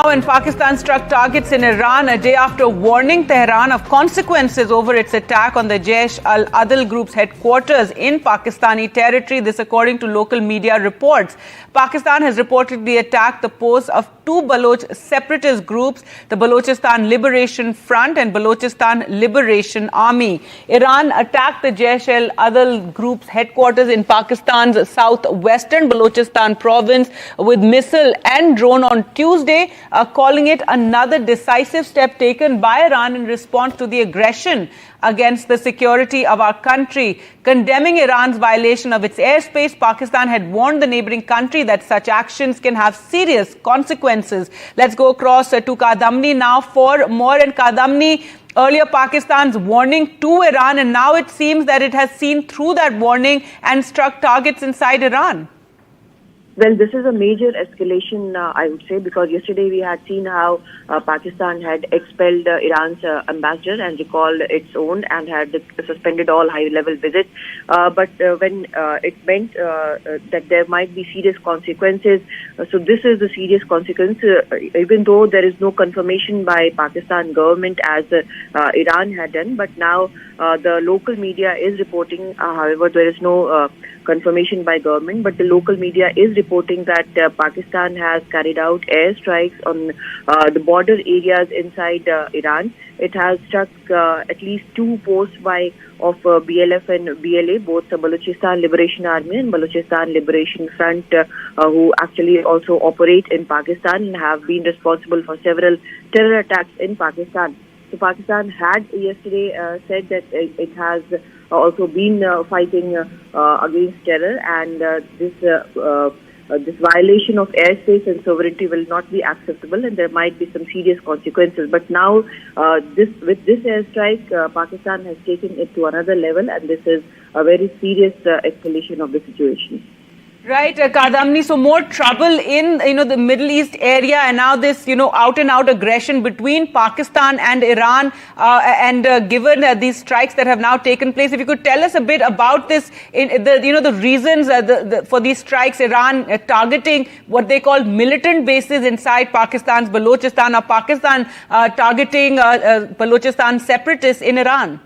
And Pakistan struck targets in Iran a day after warning Tehran of consequences over its attack on the Jaish al-Adl group's headquarters in Pakistani territory. This according to local media reports. Pakistan has reportedly attacked the posts of two Baloch separatist groups, the Balochistan Liberation Front and Balochistan Liberation Army. Iran attacked the Jaish al-Adl group's headquarters in Pakistan's southwestern Balochistan province with missile and drone on Tuesday, calling it another decisive step taken by Iran in response to the aggression against the security of our country. Condemning Iran's violation of its airspace, Pakistan had warned the neighboring country that such actions can have serious consequences. Let's go across to Kadamni now for more. And Kadamni, earlier Pakistan's warning to Iran, and now it seems that it has seen through that warning and struck targets inside Iran. Well, this is a major escalation, I would say, because yesterday we had seen how Pakistan had expelled Iran's ambassador and recalled its own and had suspended all high-level visits. But when it meant that there might be serious consequences, so this is the serious consequence, even though there is no confirmation by Pakistan government as Iran had done. But now the local media is reporting, however, there is no confirmation by government, but the local media is reporting that Pakistan has carried out airstrikes on the border areas inside Iran. It has struck at least two posts of BLF and BLA, both the Balochistan Liberation Army and Balochistan Liberation Front, who actually also operate in Pakistan and have been responsible for several terror attacks in Pakistan. So Pakistan had yesterday said that it has also been fighting against terror, and this violation of airspace and sovereignty will not be acceptable, and there might be some serious consequences. But now, with this airstrike, Pakistan has taken it to another level, and this is a very serious escalation of the situation. Right, Kadamni, so more trouble in, the Middle East area, and now this, out-and-out aggression between Pakistan and Iran, and given these strikes that have now taken place, if you could tell us a bit about this, the reasons for these strikes, Iran targeting what they call militant bases inside Pakistan's Balochistan, or Pakistan targeting Balochistan separatists in Iran.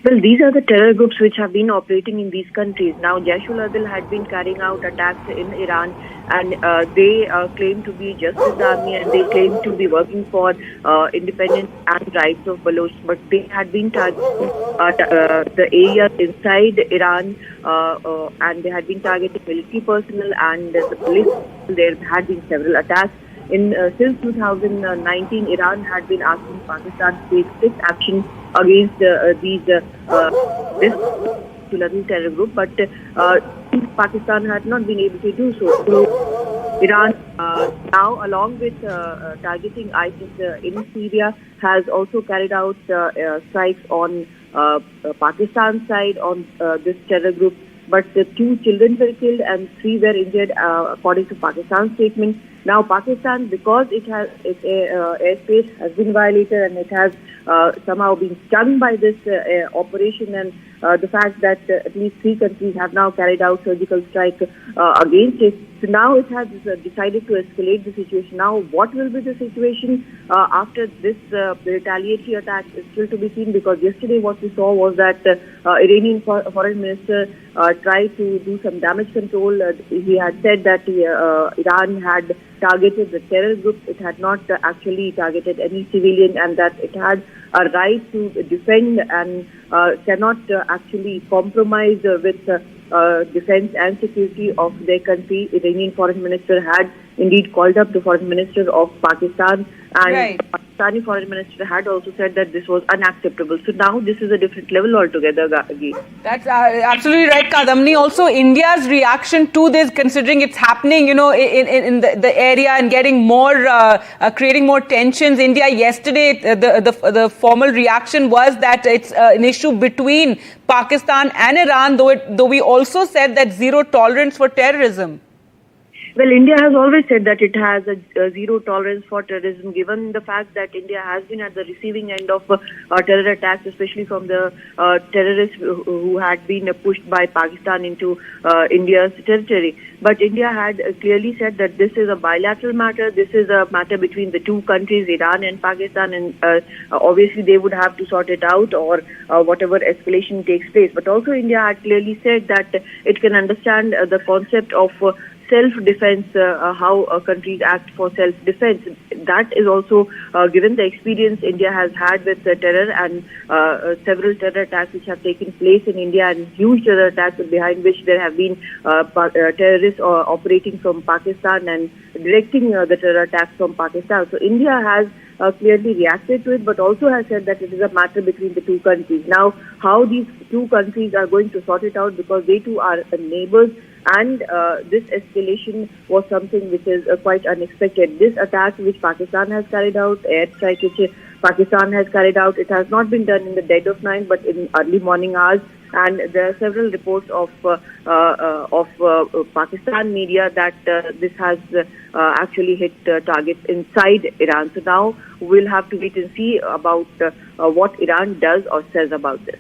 Well, these are the terror groups which have been operating in these countries. Now, Jaish al-Adl had been carrying out attacks in Iran, and they claim to be Justice Army, and they claim to be working for independence and rights of Baloch. But they had been targeting the areas inside Iran, and they had been targeting military personnel and the police. There had been several attacks. Since 2019, Iran had been asking Pakistan to take strict action against this terror group, but Pakistan had not been able to do so. So Iran now, along with targeting ISIS in Syria, has also carried out strikes on Pakistan's side on this terror group. But 2 children were killed and 3 were injured, according to Pakistan's statement. Now, Pakistan, because its airspace has been violated and it has somehow been stung by this operation, and the fact that at least 3 countries have now carried out surgical strike against it. So now it has decided to escalate the situation. Now, what will be the situation after this retaliatory attack is still to be seen, because yesterday what we saw was that Iranian foreign minister tried to do some damage control. He had said that Iran had targeted the terror group. It had not actually targeted any civilian, and that it had a right to defend and cannot actually compromise with defense and security of their country. Iranian foreign minister had indeed called up the foreign minister of Pakistan, and right. Pakistani foreign minister had also said that this was unacceptable. So now this is a different level altogether again. That's absolutely right, Kadamni. Also, India's reaction to this, considering it's happening, in the area and getting more, creating more tensions. India yesterday, the formal reaction was that it's an issue between Pakistan and Iran, though we also said that zero tolerance for terrorism. Well, India has always said that it has a zero tolerance for terrorism, given the fact that India has been at the receiving end of terror attacks, especially from the terrorists who had been pushed by Pakistan into India's territory. But India had clearly said that this is a bilateral matter. This is a matter between the two countries, Iran and Pakistan, and obviously they would have to sort it out, or whatever escalation takes place. But also India had clearly said that it can understand the concept of self-defense, how countries act for self-defense. That is also, given the experience India has had with terror and several terror attacks which have taken place in India, and huge terror attacks behind which there have been terrorists operating from Pakistan and directing the terror attacks from Pakistan. So India has clearly reacted to it, but also has said that it is a matter between the two countries. Now, how these two countries are going to sort it out, because they too are neighbors, and this escalation was something which is quite unexpected. This attack which Pakistan has carried out, airstrike which Pakistan has carried out, it has not been done in the dead of night, but in early morning hours. And there are several reports of Pakistan media that this has actually hit targets inside Iran. So now we'll have to wait and see about what Iran does or says about this.